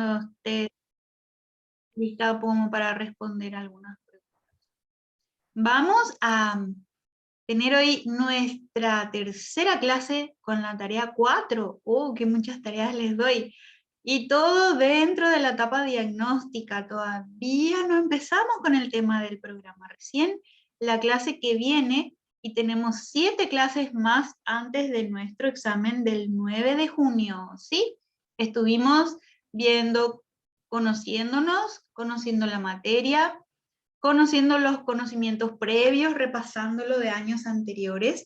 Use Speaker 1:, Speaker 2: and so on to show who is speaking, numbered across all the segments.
Speaker 1: cuando esté lista como para responder algunas preguntas. Vamos a tener hoy nuestra tercera clase con la tarea 4. ¡Oh, qué muchas tareas les doy! Y todo dentro de la etapa diagnóstica. Todavía no empezamos con el tema del programa. Recién la clase que viene, y tenemos 7 clases más antes de nuestro examen del 9 de junio, ¿sí? Estuvimos viendo, conociéndonos, conociendo la materia, conociendo los conocimientos previos, repasándolo de años anteriores,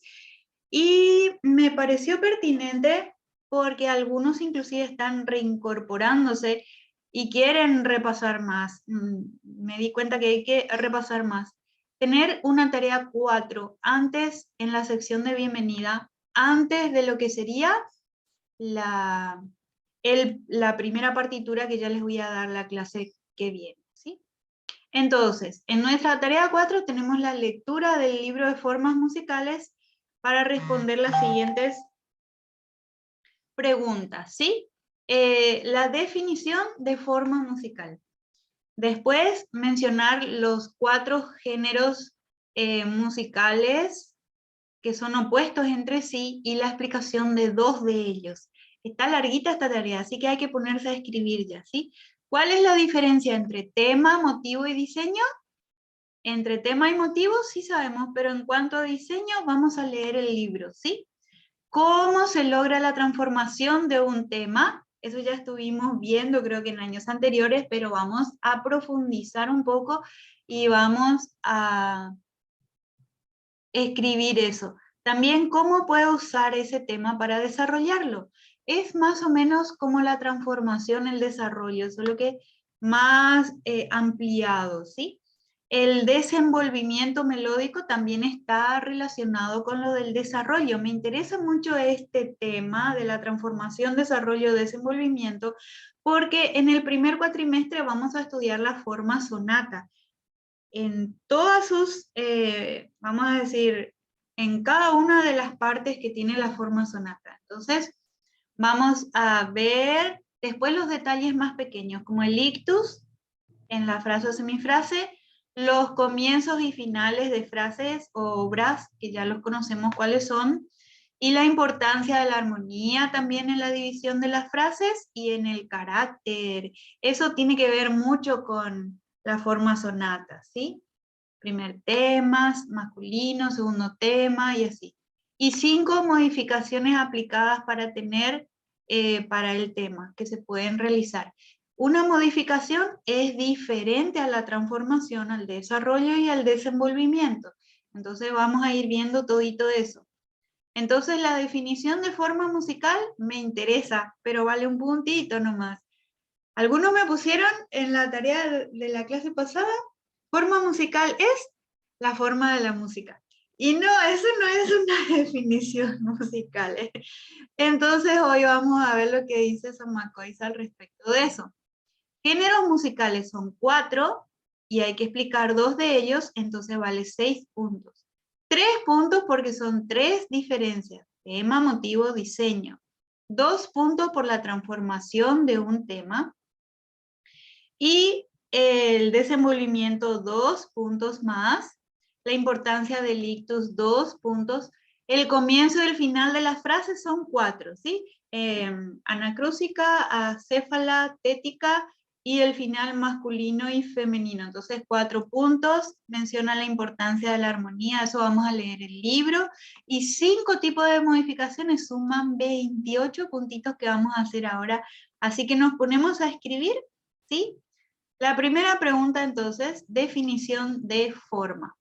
Speaker 1: y me pareció pertinente porque algunos inclusive están reincorporándose y quieren repasar más. Me di cuenta que hay que repasar más. Tener una tarea 4 antes, en la sección de bienvenida, antes de lo que sería la primera partitura que ya les voy a dar la clase que viene, ¿sí? Entonces, en nuestra tarea 4 tenemos la lectura del libro de formas musicales para responder las siguientes preguntas, ¿sí? La definición de forma musical. Después, mencionar los 4 géneros musicales que son opuestos entre sí y la explicación de 2 de ellos. Está larguita esta tarea, así que hay que ponerse a escribir ya, ¿sí? ¿Cuál es la diferencia entre tema, motivo y diseño? Entre tema y motivo sí sabemos, pero en cuanto a diseño vamos a leer el libro, ¿sí? ¿Cómo se logra la transformación de un tema? Eso ya estuvimos viendo creo que en años anteriores, pero vamos a profundizar un poco y vamos a escribir eso. También cómo puedo usar ese tema para desarrollarlo. Es más o menos como la transformación, el desarrollo, solo que más ampliado, ¿sí? El desenvolvimiento melódico también está relacionado con lo del desarrollo. Me interesa mucho este tema de la transformación, desarrollo, desenvolvimiento, porque en el primer cuatrimestre vamos a estudiar la forma sonata. En todas sus, vamos a decir, en cada una de las partes que tiene la forma sonata. Entonces, vamos a ver después los detalles más pequeños, como el ictus en la frase o semifrase, los comienzos y finales de frases o obras, que ya los conocemos cuáles son, y la importancia de la armonía también en la división de las frases y en el carácter. Eso tiene que ver mucho con la forma sonata, ¿sí? Primer tema, masculino, segundo tema y así. Y 5 modificaciones aplicadas para tener para el tema que se pueden realizar. Una modificación es diferente a la transformación, al desarrollo y al desenvolvimiento. Entonces vamos a ir viendo todito eso. Entonces la definición de forma musical me interesa, pero vale un puntito nomás. Algunos me pusieron en la tarea de la clase pasada, forma musical es la forma de la música. Y no, eso no es una definición musical. Entonces hoy vamos a ver lo que dice Zamacois al respecto de eso. Géneros musicales son 4 y hay que explicar 2 de ellos, entonces vale 6 puntos. 3 puntos porque son 3 diferencias, tema, motivo, diseño. 2 puntos por la transformación de un tema. Y el desenvolvimiento 2 puntos más. La importancia del ictus 2 puntos. El comienzo y el final de las frases son 4, ¿sí? Anacrúsica, acéfala, tética y el final masculino y femenino. Entonces 4 puntos, menciona la importancia de la armonía, eso vamos a leer el libro. Y 5 tipos de modificaciones suman 28 puntitos que vamos a hacer ahora. Así que nos ponemos a escribir, ¿sí? La primera pregunta entonces, definición de forma.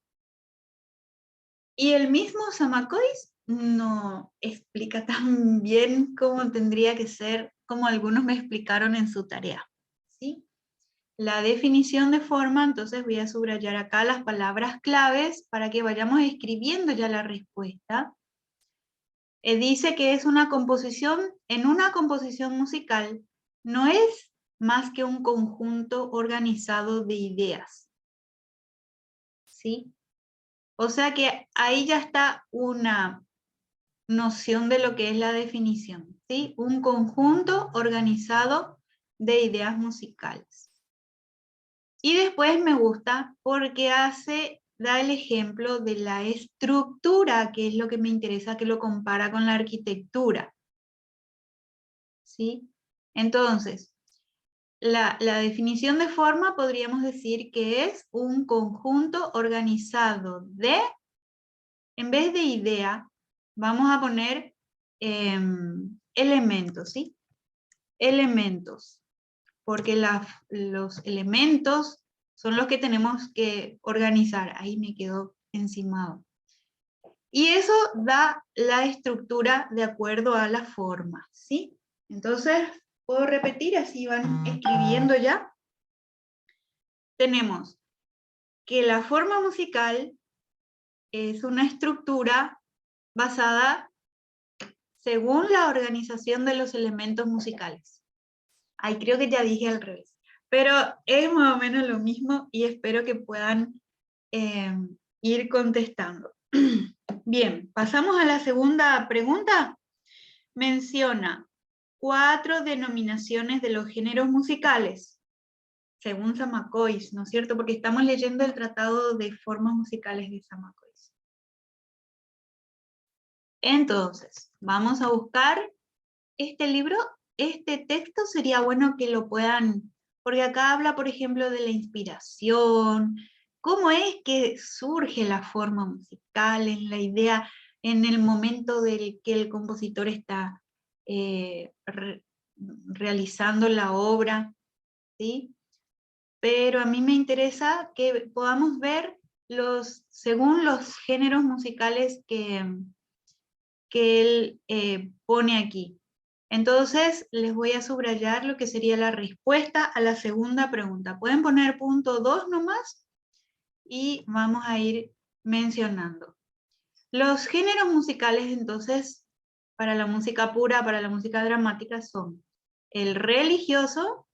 Speaker 1: Y el mismo Zamacois no explica tan bien cómo tendría que ser, como algunos me explicaron en su tarea, ¿sí? La definición de forma, entonces voy a subrayar acá las palabras claves para que vayamos escribiendo ya la respuesta. Dice que es una composición, en una composición musical no es más que un conjunto organizado de ideas, ¿sí? O sea que ahí ya está una noción de lo que es la definición, ¿sí? Un conjunto organizado de ideas musicales. Y después me gusta porque da el ejemplo de la estructura, que es lo que me interesa, que lo compara con la arquitectura. ¿Sí? Entonces, la definición de forma podríamos decir que es un conjunto organizado de, en vez de idea, vamos a poner elementos, ¿sí? Elementos, porque los elementos son los que tenemos que organizar. Ahí me quedó encimado. Y eso da la estructura de acuerdo a la forma, ¿sí? Entonces, puedo repetir, así van escribiendo ya. Tenemos que la forma musical es una estructura basada según la organización de los elementos musicales. Ay, creo que ya dije al revés, pero es más o menos lo mismo y espero que puedan ir contestando. Bien, pasamos a la segunda pregunta. Menciona 4 denominaciones de los géneros musicales, según Zamacois, ¿no es cierto? Porque estamos leyendo el Tratado de Formas Musicales de Zamacois. Entonces, vamos a buscar este libro. Este texto sería bueno que lo puedan, porque acá habla, por ejemplo, de la inspiración, cómo es que surge la forma musical, en la idea, en el momento del que el compositor está realizando la obra, ¿sí? Pero a mí me interesa que podamos ver según los géneros musicales que él pone aquí. Entonces, les voy a subrayar lo que sería la respuesta a la segunda pregunta. Pueden poner punto 2 nomás y vamos a ir mencionando. Los géneros musicales, entonces, para la música pura, para la música dramática, son el religioso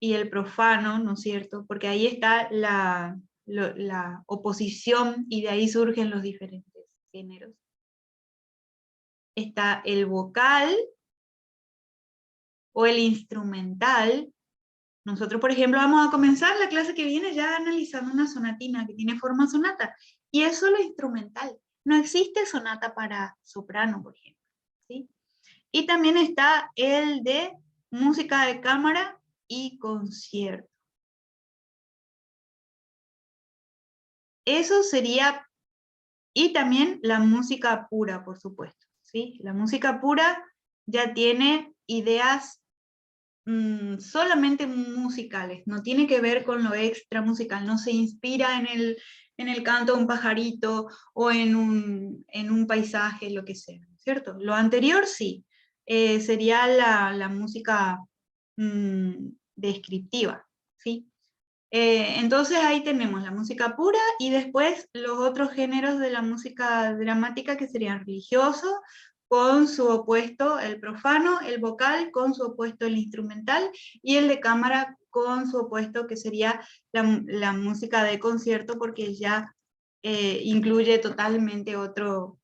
Speaker 1: y el profano, ¿no es cierto? Porque ahí está la oposición y de ahí surgen los diferentes géneros. Está el vocal o el instrumental. Nosotros, por ejemplo, vamos a comenzar la clase que viene ya analizando una sonatina que tiene forma sonata, y es solo instrumental. No existe sonata para soprano, por ejemplo, ¿sí? Y también está el de música de cámara y concierto. Eso sería, y también la música pura, por supuesto, ¿sí? La música pura ya tiene ideas solamente musicales, no tiene que ver con lo extra musical, no se inspira en el canto de un pajarito o en un paisaje, lo que sea, ¿cierto? Lo anterior sí, sería la música descriptiva, ¿sí? Entonces ahí tenemos la música pura y después los otros géneros de la música dramática que serían religioso, con su opuesto el profano, el vocal con su opuesto el instrumental y el de cámara con su opuesto que sería la música de concierto, porque ya incluye totalmente otro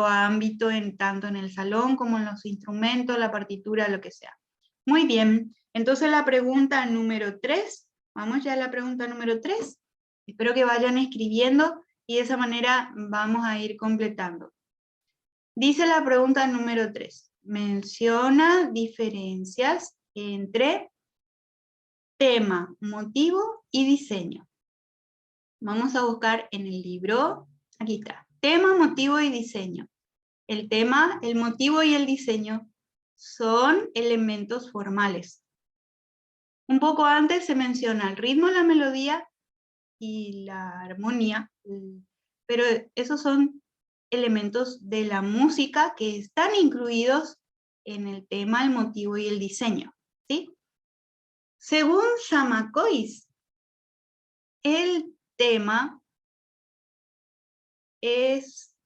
Speaker 1: ámbito, tanto en el salón como en los instrumentos, la partitura, lo que sea. Muy bien, entonces la pregunta número 3, vamos ya a la pregunta número 3, espero que vayan escribiendo y de esa manera vamos a ir completando. Dice la pregunta número 3, menciona diferencias entre tema, motivo y diseño. Vamos a buscar en el libro, aquí está, tema, motivo y diseño. El tema, el motivo y el diseño son elementos formales. Un poco antes se menciona el ritmo, la melodía y la armonía, pero esos son elementos de la música que están incluidos en el tema, el motivo y el diseño, ¿sí? Según Zamacois, el tema es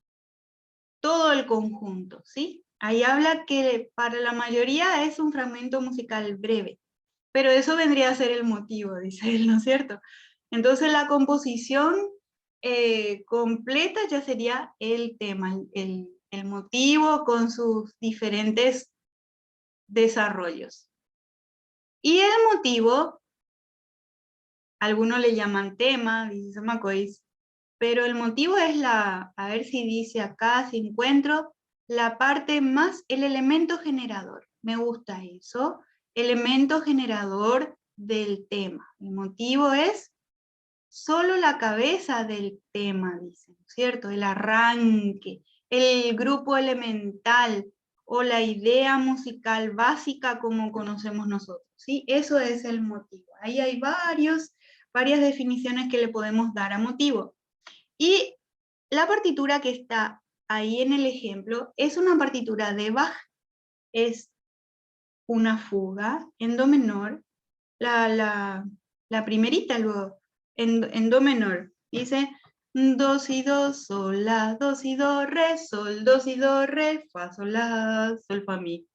Speaker 1: todo el conjunto, ¿sí? Ahí habla que para la mayoría es un fragmento musical breve, pero eso vendría a ser el motivo, dice él, ¿no es cierto? Entonces la composición completa ya sería el tema, el motivo con sus diferentes desarrollos. Y el motivo, algunos le llaman tema, dice Samacois, pero el motivo es a ver si dice acá, si encuentro, la parte más, el elemento generador. Me gusta eso, elemento generador del tema. El motivo es solo la cabeza del tema, dicen, ¿cierto? El arranque, el grupo elemental o la idea musical básica como conocemos nosotros, ¿sí? Eso es el motivo. Ahí hay varias definiciones que le podemos dar a motivo. Y la partitura que está ahí en el ejemplo es una partitura de Bach. Es una fuga en do menor, la primerita luego, en do menor. Dice do, si, do, sol, la, do, si, do, re, sol, do, si, do, re, fa, sol, la, sol, fa, mi.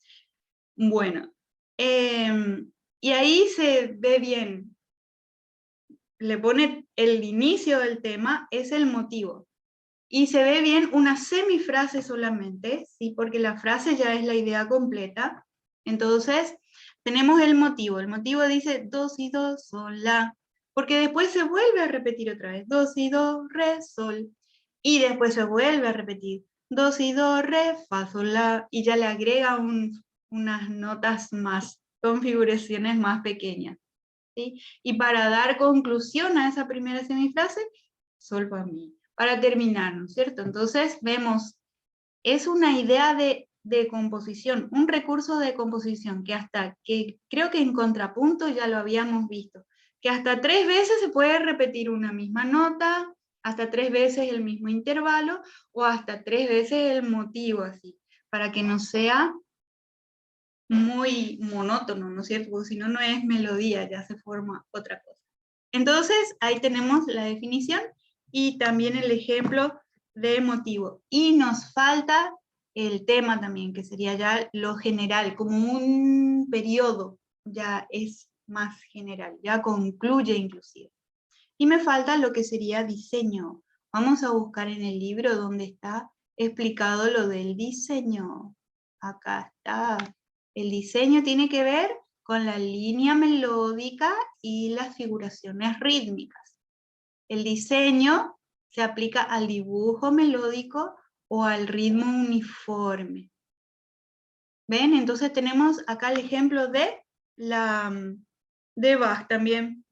Speaker 1: Bueno, y ahí se ve bien, le pone el inicio del tema, es el motivo. Y se ve bien una semifrase solamente, ¿sí? Porque la frase ya es la idea completa. Entonces, tenemos el motivo. El motivo dice do, si, do, sol, la. Porque después se vuelve a repetir otra vez. Do, si, do, re, sol. Y después se vuelve a repetir. Do, si, do, re, fa, sol, la. Y ya le agrega unas notas más, configuraciones más pequeñas. ¿Sí? Y para dar conclusión a esa primera semifrase, sol, fa, mi. Para terminar, ¿no es cierto? Entonces vemos, es una idea de composición, un recurso de composición que creo que en contrapunto ya lo habíamos visto, que hasta 3 veces se puede repetir una misma nota, hasta 3 veces el mismo intervalo, o hasta 3 veces el motivo, así, para que no sea muy monótono, ¿no es cierto? Porque si no, no es melodía, ya se forma otra cosa. Entonces, ahí tenemos la definición y también el ejemplo de motivo. Y nos falta el tema también, que sería ya lo general, como un periodo, ya es más general, ya concluye inclusive. Y me falta lo que sería diseño. Vamos a buscar en el libro donde está explicado lo del diseño. Acá está. El diseño tiene que ver con la línea melódica y las figuraciones rítmicas. El diseño se aplica al dibujo melódico o al ritmo uniforme. ¿Ven? Entonces tenemos acá el ejemplo de Bach también.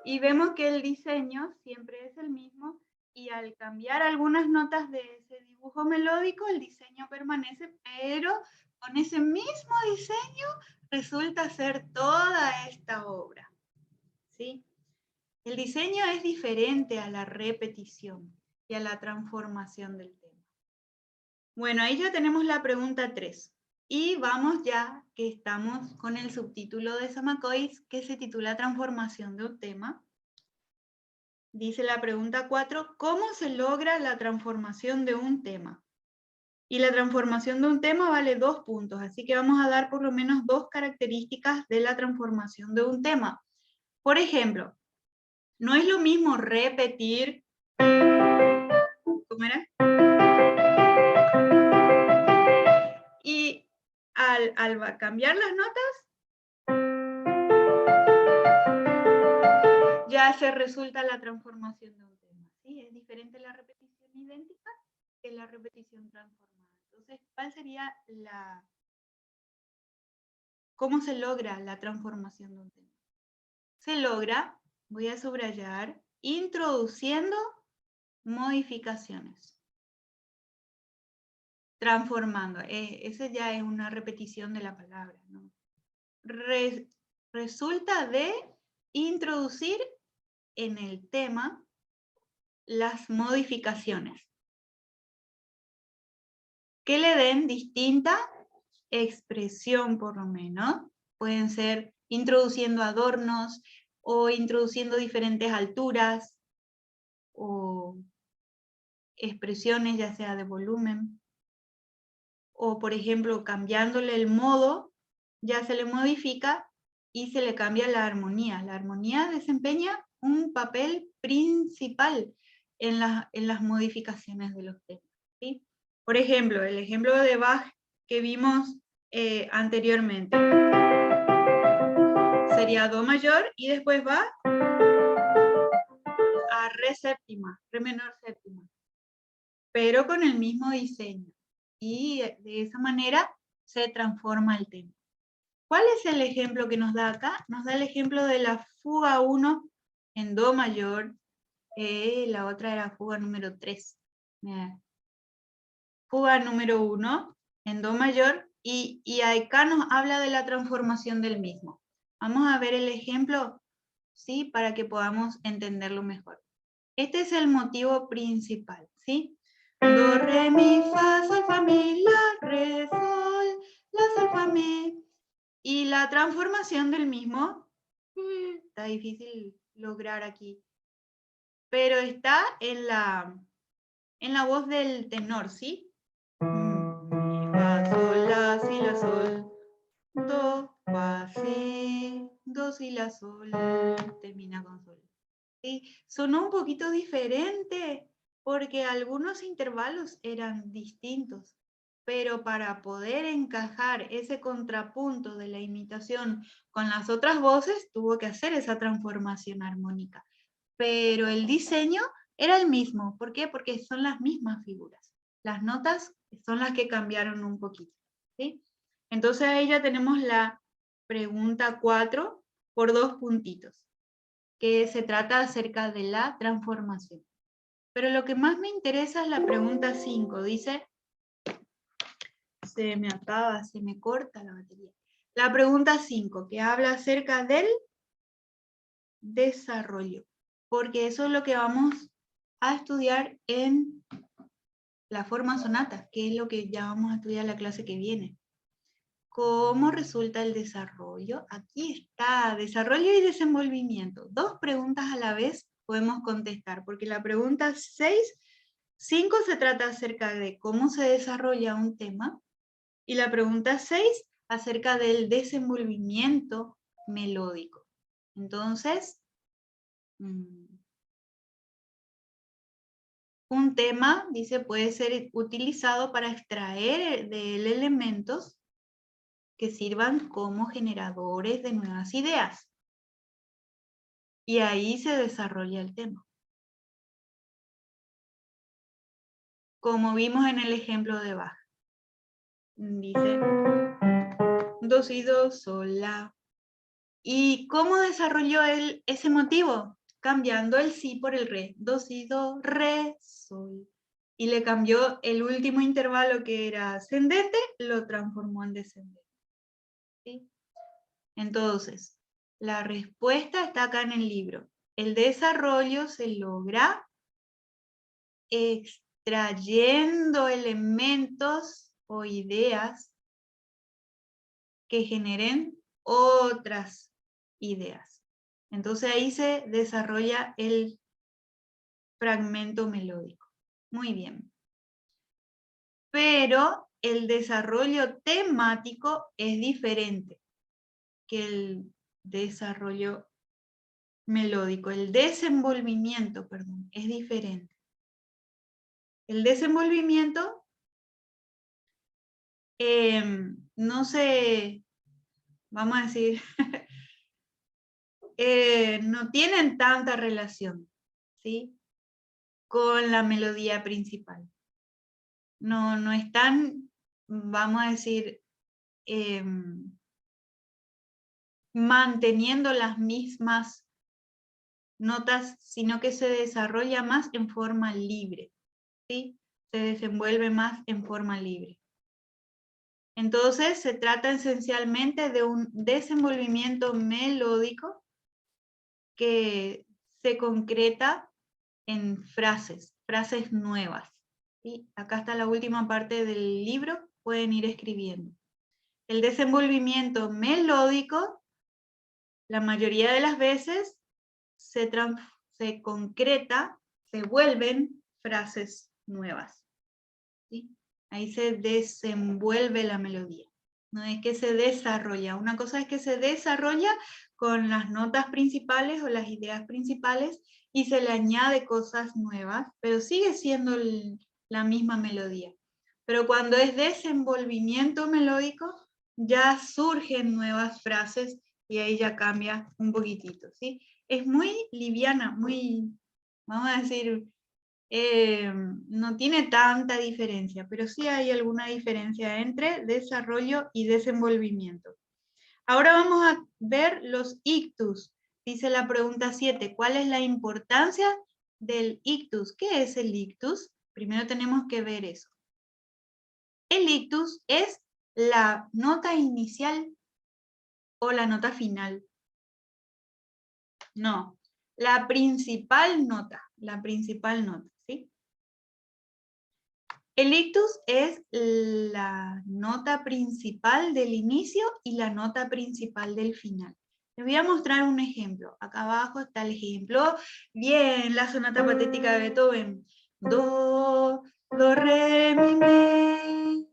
Speaker 1: Y vemos que el diseño siempre es el mismo y al cambiar algunas notas de ese dibujo melódico, el diseño permanece, pero con ese mismo diseño resulta ser toda esta obra. ¿Sí? El diseño es diferente a la repetición y a la transformación del tema. Bueno, ahí ya tenemos la pregunta 3. Y vamos ya, que estamos con el subtítulo de Samacois, que se titula Transformación de un tema. Dice la pregunta 4, ¿cómo se logra la transformación de un tema? Y la transformación de un tema vale 2 puntos, así que vamos a dar por lo menos 2 características de la transformación de un tema. Por ejemplo, no es lo mismo repetir, ¿cómo era? Y al cambiar las notas, ya se resulta la transformación de un tema. ¿Sí? Es diferente la repetición idéntica que la repetición transformada. Entonces, ¿cuál sería cómo se logra la transformación de un tema? Se logra, voy a subrayar, introduciendo modificaciones. Transformando, esa ya es una repetición de la palabra, ¿no? Resulta de introducir en el tema las modificaciones que le den distinta expresión, por lo menos. Pueden ser introduciendo adornos o introduciendo diferentes alturas o expresiones ya sea de volumen. O por ejemplo, cambiándole el modo, ya se le modifica y se le cambia la armonía. La armonía desempeña un papel principal en las modificaciones de los temas. ¿sí? Por ejemplo, el ejemplo de Bach que vimos anteriormente. Sería Do mayor y después va a Re séptima, Re menor séptima, pero con el mismo diseño. Y de esa manera se transforma el tema. ¿Cuál es el ejemplo que nos da acá? Nos da el ejemplo de la fuga 1 en Do mayor. La otra era fuga número 3. Fuga número 1 en Do mayor y acá nos habla de la transformación del mismo. Vamos a ver el ejemplo, ¿sí? Para que podamos entenderlo mejor. Este es el motivo principal, ¿sí? Do, re, mi, fa, sol, fa, mi, la, re, sol, la, sol, fa, mi. Y la transformación del mismo, está difícil lograr aquí, pero está en la voz del tenor, ¿sí? Mi, fa, sol, la, si, la, sol, do, fa, si, do, si, la, sol, termina con sol. ¿Sí? Sonó un poquito diferente porque algunos intervalos eran distintos, pero para poder encajar ese contrapunto de la imitación con las otras voces, tuvo que hacer esa transformación armónica. Pero el diseño era el mismo. ¿Por qué? Porque son las mismas figuras. Las notas son las que cambiaron un poquito. ¿Sí? Entonces ahí ya tenemos la pregunta 4 por 2 puntitos, que se trata acerca de la transformación. Pero lo que más me interesa es la pregunta 5. Dice, se me acaba, se me corta la batería. La pregunta 5, que habla acerca del desarrollo. Porque eso es lo que vamos a estudiar en la forma sonata, que es lo que ya vamos a estudiar en la clase que viene. ¿Cómo resulta el desarrollo? Aquí está, desarrollo y desenvolvimiento. 2 preguntas a la vez podemos contestar, porque la pregunta 5 se trata acerca de cómo se desarrolla un tema, y la pregunta 6 acerca del desenvolvimiento melódico. Entonces, un tema, dice, puede ser utilizado para extraer de él elementos que sirvan como generadores de nuevas ideas. Y ahí se desarrolla el tema. Como vimos en el ejemplo de Bach. Dice, do, si, do, sol, la. ¿Y cómo desarrolló él ese motivo? Cambiando el si por el re. Do, si, do, re, sol. Y le cambió el último intervalo que era ascendente, lo transformó en descendente. ¿Sí? Entonces, la respuesta está acá en el libro. El desarrollo se logra extrayendo elementos o ideas que generen otras ideas. Entonces ahí se desarrolla el fragmento melódico. Muy bien. Pero el desarrollo temático es diferente que el desarrollo melódico. El desenvolvimiento, perdón, es diferente. El desenvolvimiento no se, vamos a decir, no tienen tanta relación, ¿sí? Con la melodía principal. No están, vamos a decir, manteniendo las mismas notas, sino que se desarrolla más en forma libre, ¿sí? Se desenvuelve más en forma libre. Entonces, se trata esencialmente de un desenvolvimiento melódico que se concreta en frases nuevas. ¿Sí? Acá está la última parte del libro, pueden ir escribiendo. El desenvolvimiento melódico, la mayoría de las veces, se concreta, se vuelven frases nuevas. ¿Sí? Ahí se desenvuelve la melodía. No es que se desarrolla. Una cosa es que se desarrolla con las notas principales o las ideas principales y se le añade cosas nuevas, pero sigue siendo la misma melodía. Pero cuando es desenvolvimiento melódico, ya surgen nuevas frases y ahí ya cambia un poquitito, ¿sí? Es muy liviana, muy, vamos a decir, no tiene tanta diferencia, pero sí hay alguna diferencia entre desarrollo y desenvolvimiento. Ahora vamos a ver los ictus. Dice la pregunta 7, ¿cuál es la importancia del ictus? ¿Qué es el ictus? Primero tenemos que ver eso. El ictus es la nota inicial o la nota final. No, la principal nota, ¿sí? El ictus es la nota principal del inicio y la nota principal del final. Les voy a mostrar un ejemplo. Acá abajo está el ejemplo. Bien, la sonata patética de Beethoven. Do, re, mi.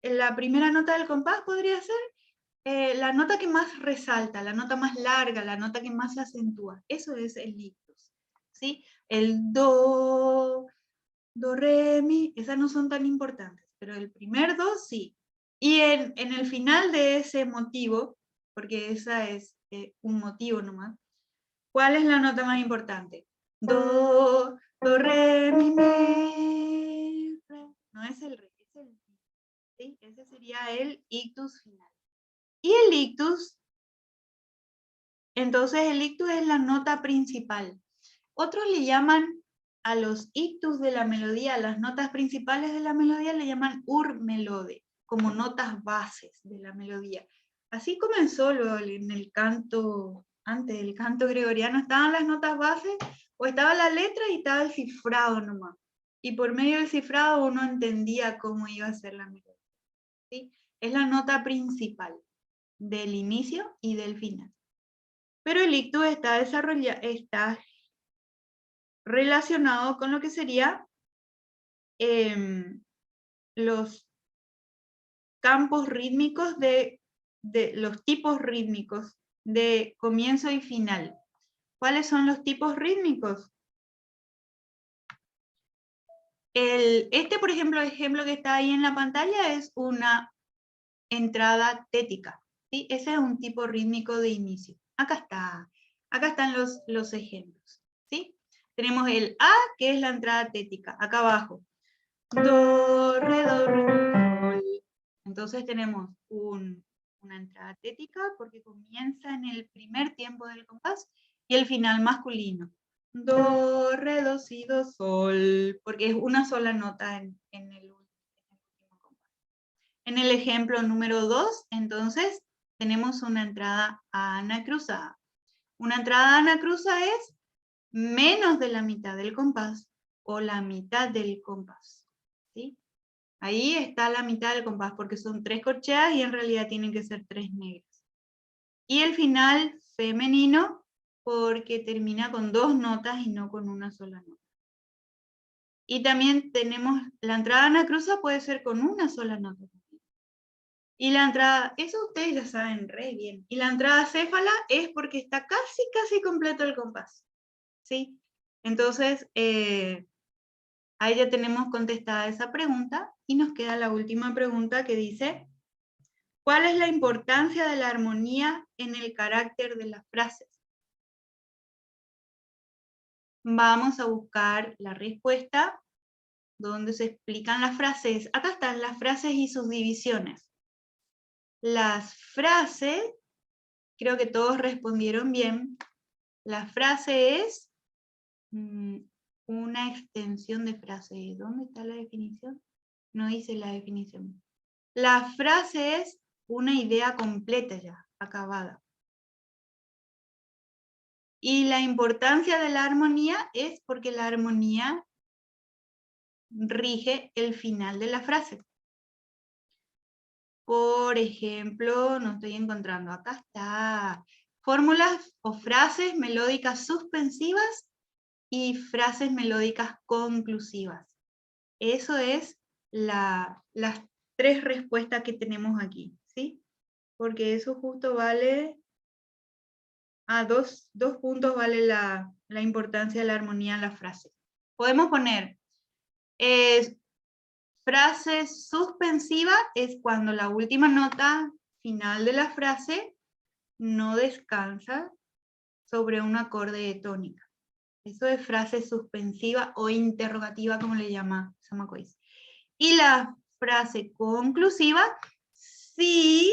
Speaker 1: La primera nota del compás podría ser la nota que más resalta, la nota más larga, la nota que más se acentúa. Eso es el ictus, ¿sí? El do, re, mi, esas no son tan importantes, pero el primer do sí. Y en el final de ese motivo, porque esa es un motivo nomás, ¿cuál es la nota más importante? Do, re, mi, re. No es el re, es el mi. ¿Sí? Ese sería el ictus final. Y el ictus, entonces el ictus es la nota principal. Otros le llaman a los ictus de la melodía, a las notas principales de la melodía, le llaman urmelode, como notas bases de la melodía. Así comenzó en el canto, antes del canto gregoriano, estaban las notas bases, o estaba la letra y estaba el cifrado nomás. Y por medio del cifrado uno entendía cómo iba a ser la melodía. ¿Sí? Es la nota principal del inicio y del final. Pero el ictus está relacionado con lo que sería los campos rítmicos de los tipos rítmicos de comienzo y final. ¿Cuáles son los tipos rítmicos? Por ejemplo, el ejemplo que está ahí en la pantalla es una entrada tética. ¿Sí? Ese es un tipo rítmico de inicio. Acá están los ejemplos. ¿Sí? Tenemos el A, que es la entrada tética, acá abajo. Do, re, sol. Entonces tenemos una entrada tética porque comienza en el primer tiempo del compás y el final masculino. Do, re, do, si, do, sol, porque es una sola nota en el último compás. En el ejemplo número 2, entonces, tenemos una entrada anacruzada. Una entrada anacruzada es menos de la mitad del compás o la mitad del compás. ¿Sí? Ahí está la mitad del compás porque son 3 corcheas y en realidad tienen que ser 3 negras. Y el final femenino porque termina con 2 notas y no con una sola nota. Y también tenemos la entrada anacruza puede ser con una sola nota. Y la entrada, eso ustedes ya saben re bien. Y la entrada céfala es porque está casi completo el compás. ¿Sí? Entonces, ahí ya tenemos contestada esa pregunta y nos queda la última pregunta que dice, ¿cuál es la importancia de la armonía en el carácter de las frases? Vamos a buscar la respuesta donde se explican las frases. Acá están las frases y sus divisiones. Las frases, creo que todos respondieron bien. La frase es una extensión de frase. ¿Dónde está la definición? No hice la definición. La frase es una idea completa ya, acabada. Y la importancia de la armonía es porque la armonía rige el final de la frase. Por ejemplo, no estoy encontrando, acá está. Fórmulas o frases melódicas suspensivas y frases melódicas conclusivas. Eso es las 3 respuestas que tenemos aquí, ¿sí? Porque eso justo vale, a 2 puntos vale la la importancia de la armonía en la frase. Podemos poner frase suspensiva es cuando la última nota final de la frase no descansa sobre un acorde de tónica. Eso es frase suspensiva o interrogativa, como le llama Samacois. Y la frase conclusiva sí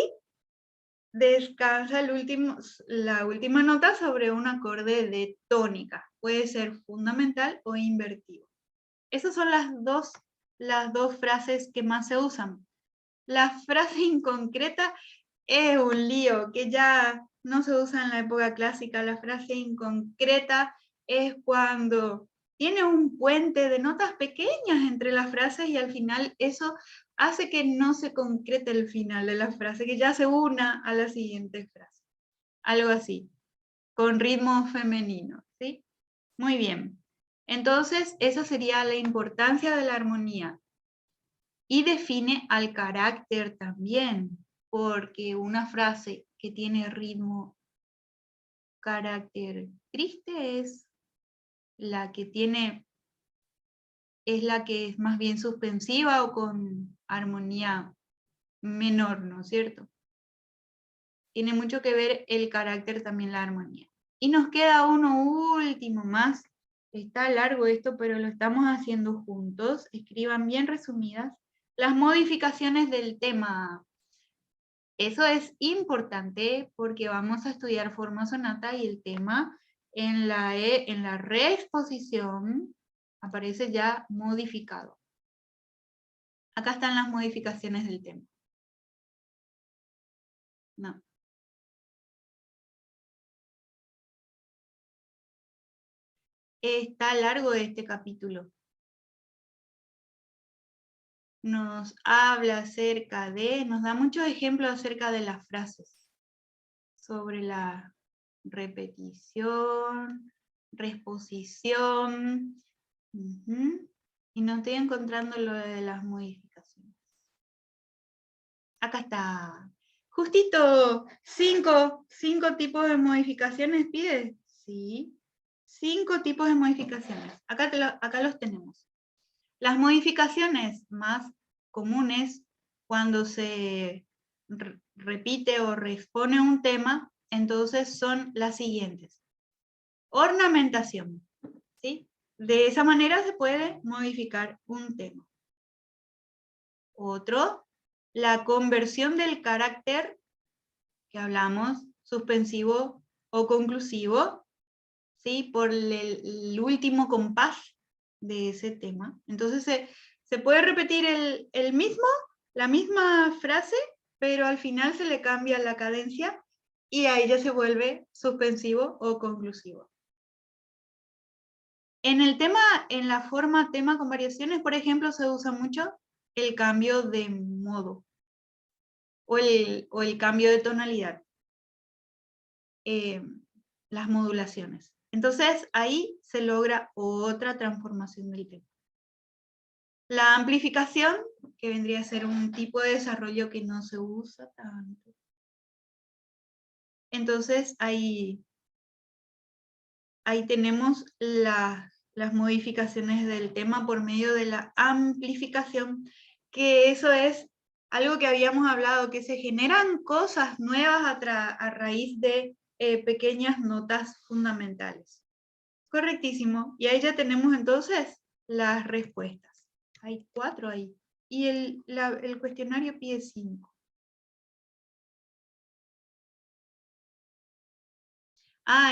Speaker 1: descansa la última nota sobre un acorde de tónica. Puede ser fundamental o invertido. Esas son las dos frases que más se usan. La frase inconcreta es un lío que ya no se usa en la época clásica. La frase inconcreta es cuando tiene un puente de notas pequeñas entre las frases y al final eso hace que no se concrete el final de la frase, que ya se una a la siguiente frase. Algo así, con ritmo femenino, ¿sí? Muy bien. Entonces, esa sería la importancia de la armonía. Y define al carácter también, porque una frase que tiene ritmo, carácter triste es la que es más bien suspensiva o con armonía menor, ¿no es cierto? Tiene mucho que ver el carácter también la armonía. Y nos queda uno último más. Está largo esto, pero lo estamos haciendo juntos. Escriban bien resumidas las modificaciones del tema. Eso es importante porque vamos a estudiar forma sonata y el tema en la reexposición aparece ya modificado. Acá están las modificaciones del tema. No. Está largo este capítulo. Nos habla acerca nos da muchos ejemplos acerca de las frases. Sobre la repetición, reexposición. Y no estoy encontrando lo de las modificaciones. Acá está. Justito, cinco tipos de modificaciones pide. Sí, 5 tipos de modificaciones. Acá los tenemos. Las modificaciones más comunes cuando se repite o reexpone un tema, entonces son las siguientes. Ornamentación, ¿sí? De esa manera se puede modificar un tema. Otro, la conversión del carácter que hablamos, suspensivo o conclusivo, ¿sí? Por el último compás de ese tema. Entonces se puede repetir la misma frase, pero al final se le cambia la cadencia y ahí ya se vuelve suspensivo o conclusivo. En la forma tema con variaciones, por ejemplo, se usa mucho el cambio de modo o el cambio de tonalidad, las modulaciones. Entonces ahí se logra otra transformación del tema. La amplificación, que vendría a ser un tipo de desarrollo que no se usa tanto. Entonces ahí tenemos las modificaciones del tema por medio de la amplificación, que eso es algo que habíamos hablado, que se generan cosas nuevas a raíz de pequeñas notas fundamentales. Correctísimo. Y ahí ya tenemos entonces las respuestas. Hay 4 ahí. Y el cuestionario pide 5.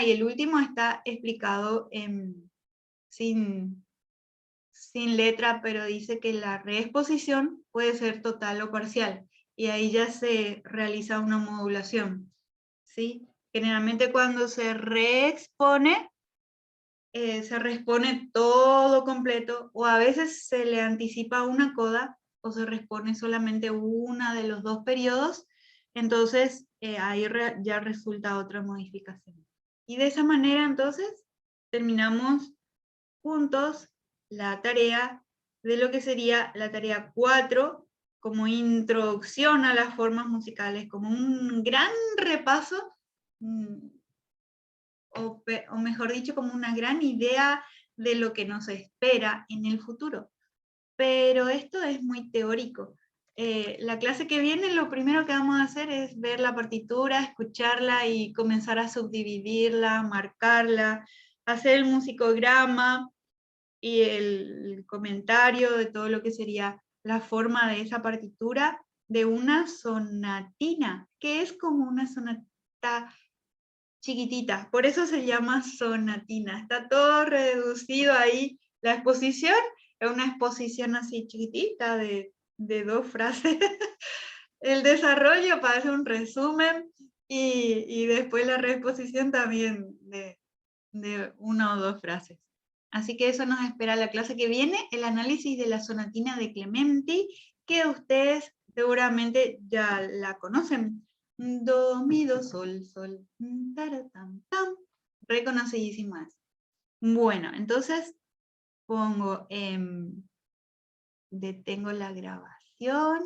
Speaker 1: Y el último está explicado sin letra, pero dice que la reexposición puede ser total o parcial. Y ahí ya se realiza una modulación, ¿sí? Generalmente cuando se reexpone, se reexpone todo completo, o a veces se le anticipa una coda, o se reexpone solamente una de los 2 periodos, entonces ahí ya resulta otra modificación. Y de esa manera entonces terminamos juntos la tarea de lo que sería la tarea 4, como introducción a las formas musicales, como un gran repaso o mejor dicho, como una gran idea de lo que nos espera en el futuro. Pero esto es muy teórico. La clase que viene lo primero que vamos a hacer es ver la partitura, escucharla y comenzar a subdividirla, marcarla, hacer el musicograma y el comentario de todo lo que sería la forma de esa partitura de una sonatina, que es como una sonata chiquitita, por eso se llama sonatina. Está todo reducido ahí. La exposición es una exposición así chiquitita de 2 frases. El desarrollo para hacer un resumen y después la reexposición también de 1 o 2 frases. Así que eso nos espera la clase que viene, el análisis de la sonatina de Clementi, que ustedes seguramente ya la conocen. Do, mi, do, sol, sol, tara, tam, tam. Reconocidísimas. Bueno, entonces pongo, detengo la grabación.